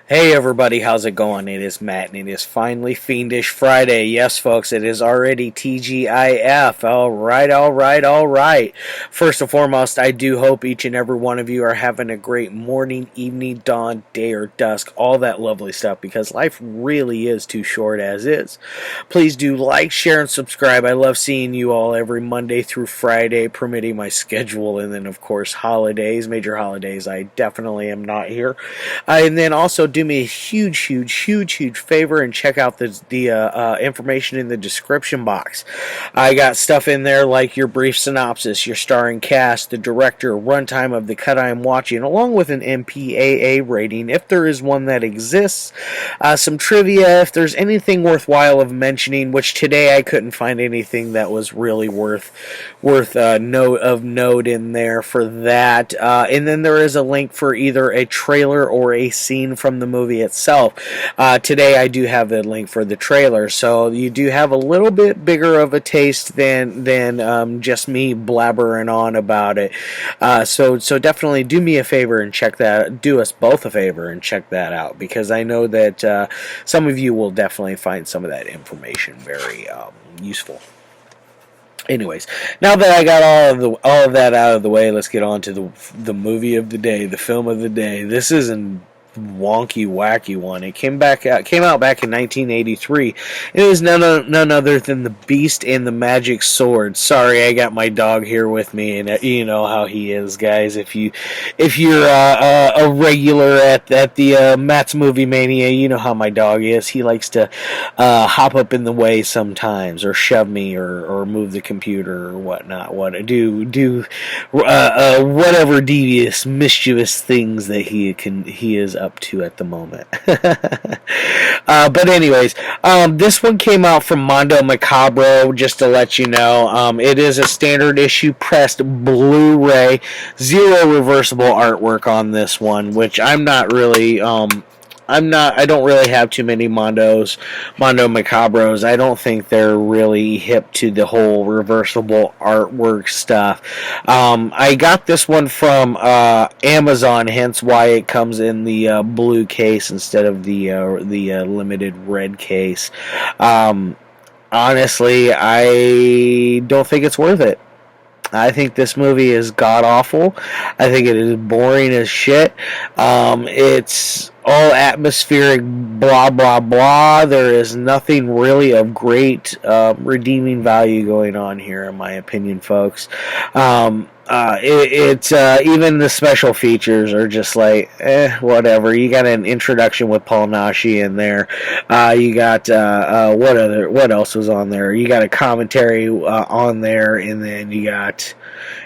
Hey everybody, how's it going? It is Matt, and it is finally Fiendish Friday. Yes, folks, it is already TGIF. Alright. First and foremost, I do hope each and every one of you are having a great morning, evening, dawn, day, or dusk, all that lovely stuff, because life really is too short as is. Please do like, share, and subscribe. I love seeing you all every Monday through Friday, permitting my schedule, and then, of course, holidays, major holidays. I definitely am not here. And then also do me a huge favor and check out the information in the description box. I got stuff in there like your brief synopsis, your starring cast, the director, runtime of the cut I am watching, along with an MPAA rating, if there is one that exists, some trivia, if there's anything worthwhile of mentioning, which today I couldn't find anything that was really worth note in there for that. And then there is a link for either a trailer or a scene from the movie itself. Today I do have the link for the trailer, so you do have a little bit bigger of a taste than just me blabbering on about it. So definitely do me a favor and do us both a favor and check that out, because I know that some of you will definitely find some of that information very useful. Anyways, now that I got all of that out of the way, let's get on to the movie of the day, the film of the day. This is a wonky, wacky one. It came out back in 1983. It was none other than The Beast and the Magic Sword. Sorry, I got my dog here with me, and you know how he is, guys. If you're a regular at the Matt's Movie Mania, you know how my dog is. He likes to hop up in the way sometimes, or shove me, or move the computer, or whatnot. Whatever devious, mischievous things that he is up to at the moment. But anyways, this one came out from Mondo Macabro, just to let you know. It is a standard issue pressed Blu-ray, zero reversible artwork on this one, which I don't really have too many Mondo Macabros. I don't think they're really hip to the whole reversible artwork stuff. I got this one from Amazon, hence why it comes in the blue case instead of the limited red case. Honestly, I don't think it's worth it. I think this movie is god-awful. I think it is boring as shit. It's all atmospheric blah blah blah. There is nothing really of great redeeming value going on here, in my opinion, folks. Even the special features are just like, whatever. You got an introduction with Paul Naschy in there. You got what else was on there? You got a commentary on there, and then you got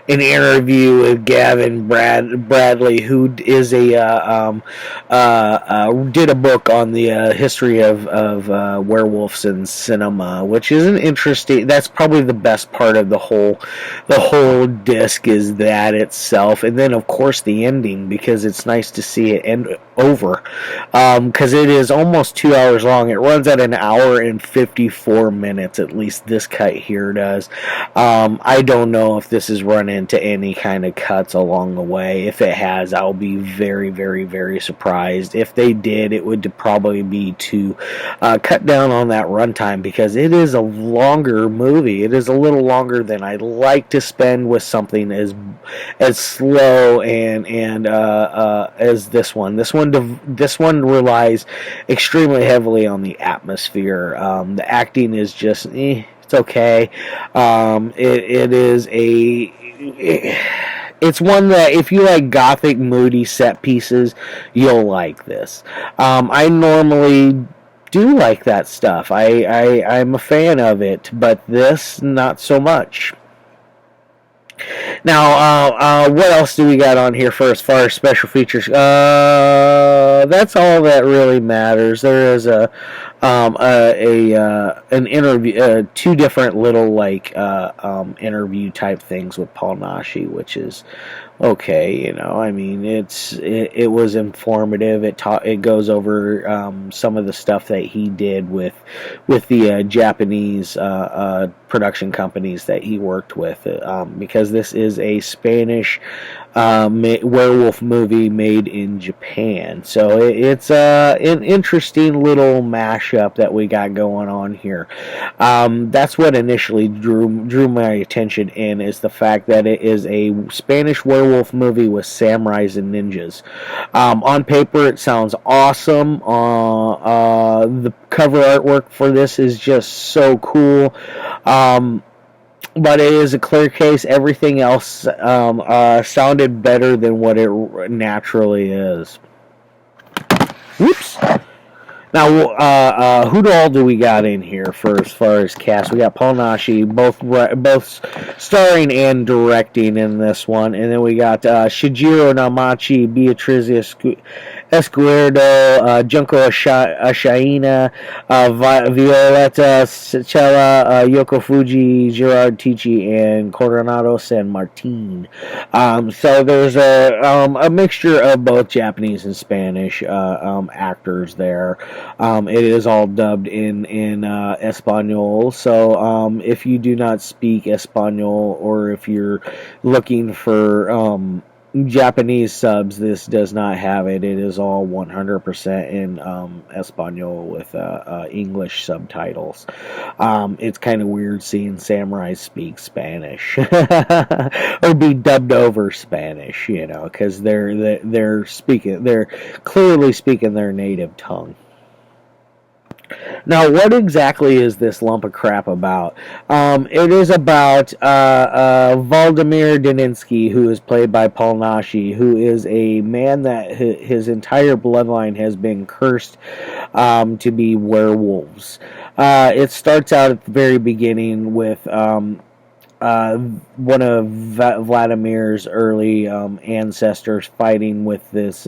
an interview with Gavin Bradley, who is did a book on the history of werewolves in cinema, which is an interesting. That's probably the best part of the whole disc, is that itself, and then of course the ending, because it's nice to see it end over, because it is almost 2 hours long. It runs at an hour and 54 minutes, at least this cut here does. I don't know if this is run into any kind of cuts along the way. If it has, I'll be very surprised. If they did, it would probably be to cut down on that runtime, because it is a longer movie. It is a little longer than I like to spend with something as slow and as this one. This one relies extremely heavily on the atmosphere. The acting is just it's okay. It's one that, if you like gothic, moody set pieces, you'll like this. I normally do like that stuff. I'm a fan of it, but this, not so much. Now, what else do we got on here for as far as special features? That's all that really matters. There is an interview, two different little interview type things with Paul Naschy, which is okay. I mean, it was informative. It goes over some of the stuff that he did with the Japanese production companies that he worked with, because this is a Spanish werewolf movie made in Japan. So it's an interesting little mashup that we got going on here. That's what initially drew my attention in, is the fact that it is a Spanish werewolf movie with samurais and ninjas. On paper, it sounds awesome. The cover artwork for this is just so cool. But it is a clear case. Everything else sounded better than what it naturally is. Whoops. Now, who all do we got in here for as far as cast? We got Paul Naschy, both starring and directing in this one, and then we got Shigeru Amachi, Beatriz Escudeo, Junko Asahina, Violeta, Cela, Yoko, Fuji, Gerard, Tichy, and Coronado San Martin. So there's a mixture of both Japanese and Spanish actors there. It is all dubbed in Espanol. So if you do not speak Espanol, or if you're looking for Japanese subs, this does not have it. It is all 100% in Espanol with English subtitles. It's kind of weird seeing samurais speak Spanish or be dubbed over Spanish, because they're clearly speaking their native tongue. Now, what exactly is this lump of crap about? It is about Waldemar Daninsky, who is played by Paul Naschy, who is a man that his entire bloodline has been cursed to be werewolves. It starts out at the very beginning with one of Vladimir's early ancestors fighting with this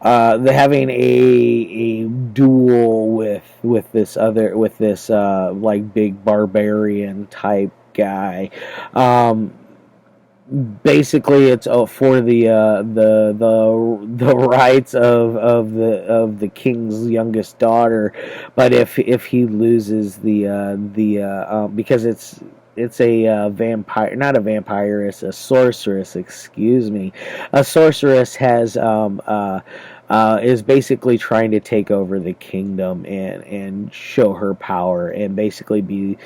they're having a duel with this like big barbarian type guy. Basically, it's for the rights of the king's youngest daughter, but if he loses because it's a vampire, not a vampire, it's a sorceress, excuse me. A sorceress is basically trying to take over the kingdom and show her power, and basically be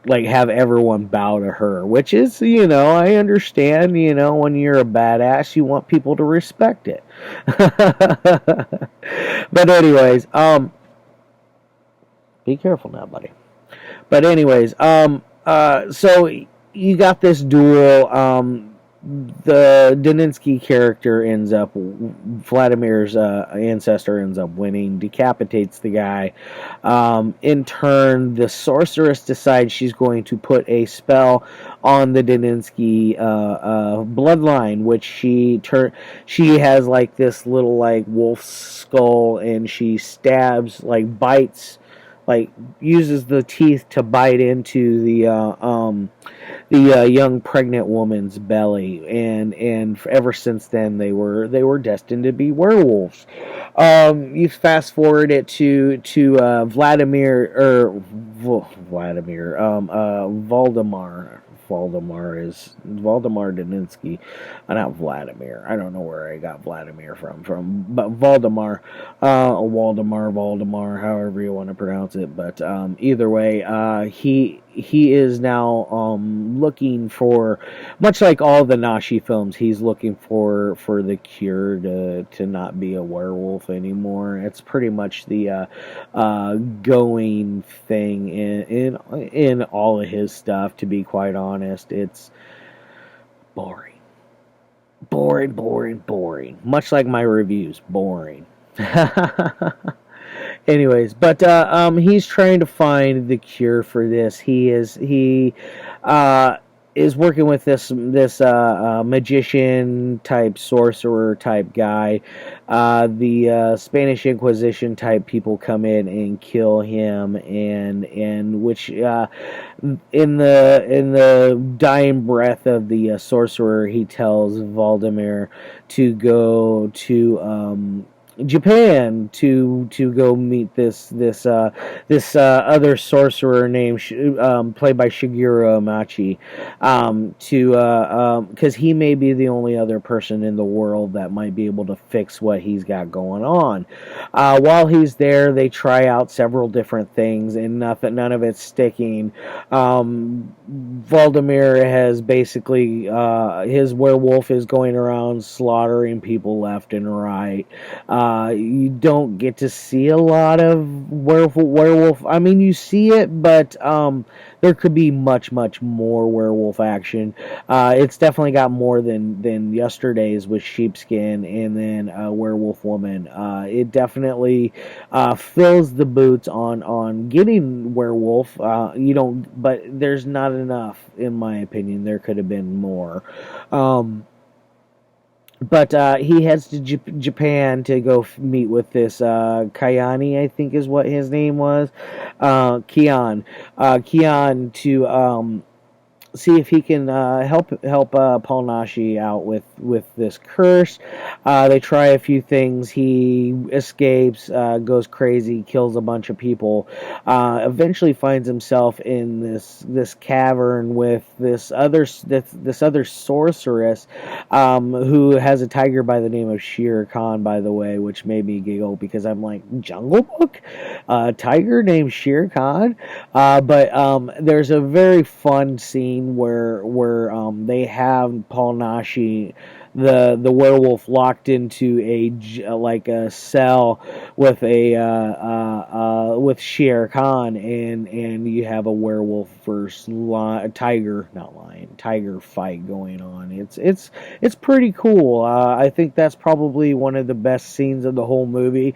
like have everyone bow to her, which is, I understand, when you're a badass, you want people to respect it. But anyways, be careful now, buddy. But anyways, so you got this duel. The Daninsky character ends up, Vladimir's ancestor ends up winning, decapitates the guy. In turn, the sorceress decides she's going to put a spell on the Daninsky bloodline, which she has like this little like wolf skull, and she stabs, like bites, like uses the teeth to bite into the young pregnant woman's belly, and ever since then they were destined to be werewolves. You fast forward it to Waldemar. Waldemar is Waldemar Daninsky, not Vladimir. I don't know where I got Vladimir from, but Waldemar, Waldemar, however you want to pronounce it. But either way, he is now looking for, much like all the Naschy films, he's looking for the cure to not be a werewolf anymore. It's pretty much the going thing in all of his stuff, to be quite honest. It's boring. Much like my reviews, boring. Anyways, but he's trying to find the cure for this. He is working with this magician type, sorcerer type guy. The Spanish Inquisition type people come in and kill him, and which in the dying breath of the sorcerer, he tells Waldemar to go to Japan to go meet this other sorcerer named played by Shigeru Amachi, to because he may be the only other person in the world that might be able to fix what he's got going on. While he's there, they try out several different things, and none of it's sticking. Waldemar has basically his werewolf is going around slaughtering people left and right. You don't get to see a lot of werewolf. I mean, you see it, but there could be much more werewolf action. It's definitely got more than yesterday's with sheepskin and then werewolf woman. It definitely fills the boots on getting werewolf. You don't, but there's not enough in my opinion. There could have been more. But he heads to Japan to go meet with this Kayani, I think is what his name was, Kian. Kian to see if he can help Paul Naschy out with this curse. They try a few things. He escapes, goes crazy, kills a bunch of people. Eventually finds himself in this cavern with this other sorceress, who has a tiger by the name of Shere Khan, by the way, which made me giggle because I'm like, Jungle Book, tiger named Shere Khan. But there's a very fun scene where they have Paul Naschy, the werewolf, locked into like a cell with with Shere Khan, and you have a werewolf versus tiger fight going on. It's pretty cool. I think that's probably one of the best scenes of the whole movie.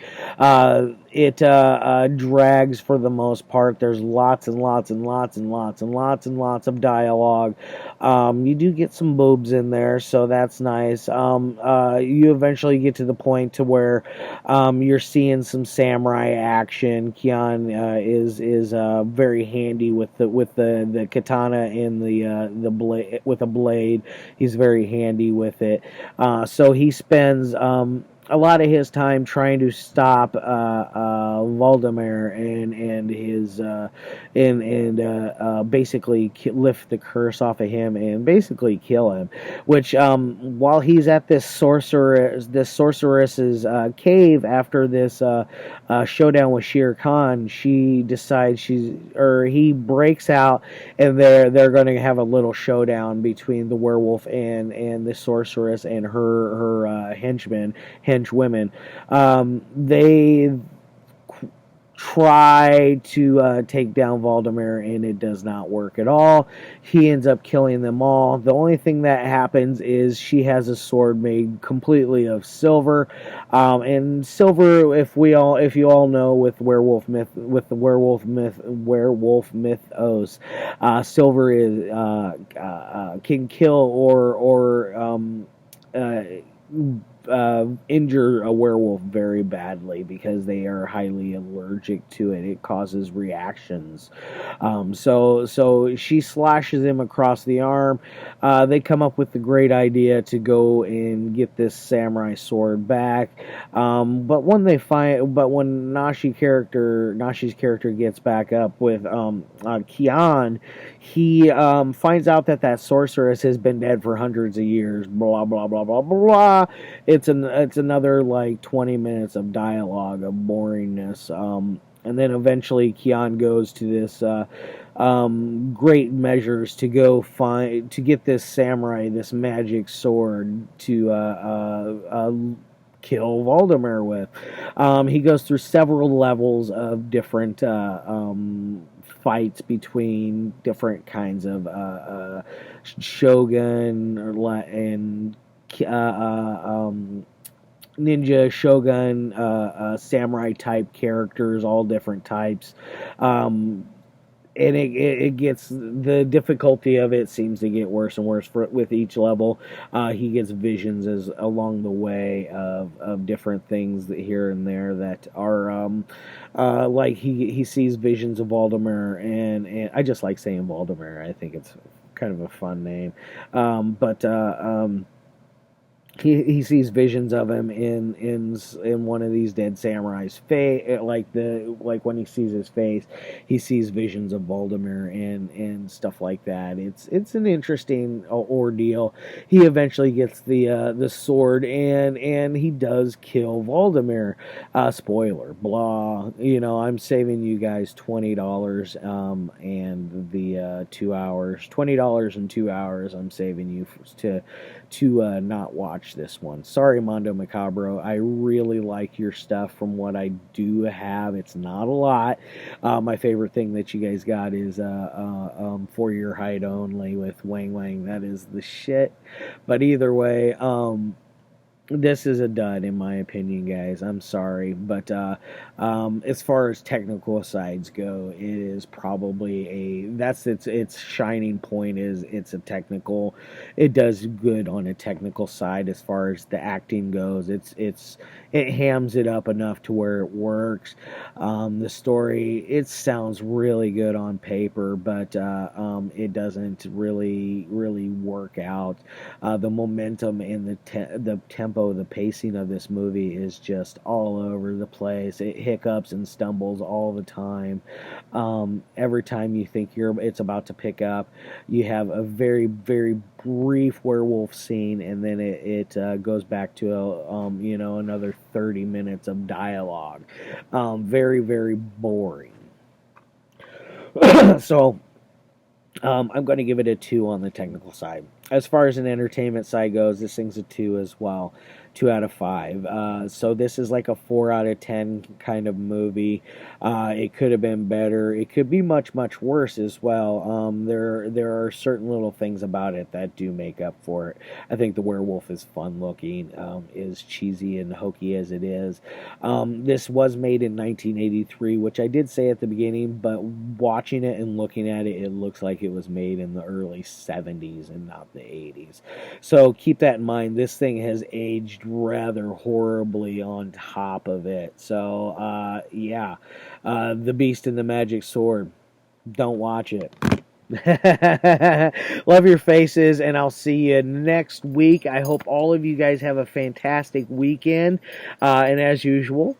It drags for the most part. There's lots and lots and lots and lots and lots and lots of dialogue. You do get some boobs in there, so that's nice. You eventually get to the point to where you're seeing some samurai action. Kian is very handy with the katana and the blade, with a blade. He's very handy with it. So he spends a lot of his time trying to stop Waldemar and his basically lift the curse off of him and basically kill him. Which while he's at this sorceress's cave after this showdown with Shere Khan, she decides he breaks out, and they're going to have a little showdown between the werewolf and the sorceress and her henchwomen. They try to take down Waldemar, and it does not work at all. He ends up killing them all. The only thing that happens is she has a sword made completely of silver, and silver, if you all know, with the werewolf mythos, silver is can kill or injure a werewolf very badly because they are highly allergic to it. It causes reactions. So she slashes him across the arm. They come up with the great idea to go and get this samurai sword back. But when Naschy's character gets back up with Kian, he finds out that sorceress has been dead for hundreds of years. Blah blah blah blah blah blah. It's another like 20 minutes of dialogue of boringness. And then eventually Kian goes to this great measures to go to get this samurai, this magic sword to kill Waldemar with. He goes through several levels of different fights between different kinds of shogun and ninja, shogun, samurai type characters, all different types. And it gets, the difficulty of it seems to get worse and worse with each level. He gets visions along the way of different things here and there that are like he sees visions of Waldemar, and I just like saying Waldemar. I think it's kind of a fun name. But he sees visions of him in one of these dead samurai's face, like when he sees his face, he sees visions of Waldemar and stuff like that. It's an interesting ordeal. He eventually gets the sword and he does kill Waldemar. Spoiler, blah. I'm saving you guys $20 and the 2 hours, $20 and 2 hours. I'm saving you to not watch this one. Sorry, Mondo Macabro. I really like your stuff from what I do have. It's not a lot. My favorite thing that you guys got is For Your Hide Only with Wang Wang. That is the shit. But either way, this is a dud in my opinion, guys. I'm sorry, but as far as technical sides go, it is probably that's its shining point. Is it's a technical, it does good on a technical side. As far as the acting goes, it hams it up enough to where it works. The story, it sounds really good on paper, but it doesn't really work out. The momentum and the tempo, the pacing of this movie is just all over the place. It hiccups and stumbles all the time. Every time you think it's about to pick up, you have a very brief werewolf scene, and then it goes back to another 30 minutes of dialogue. Very boring. So I'm going to give it a 2 on the technical side. As far as an entertainment side goes, this thing's a 2 as well. 2 out of 5. So this is like a 4 out of 10 kind of movie. It could have been better. It could be much worse as well. There are certain little things about it that do make up for it. I think the werewolf is fun looking, is cheesy and hokey as it is. This was made in 1983, which I did say at the beginning, but watching it and looking at it, it looks like it was made in the early 70s and not the 80s. So keep that in mind. This thing has aged rather horribly on top of it. So, yeah. The Beast and the Magic Sword. Don't watch it. Love your faces, and I'll see you next week. I hope all of you guys have a fantastic weekend. And as usual,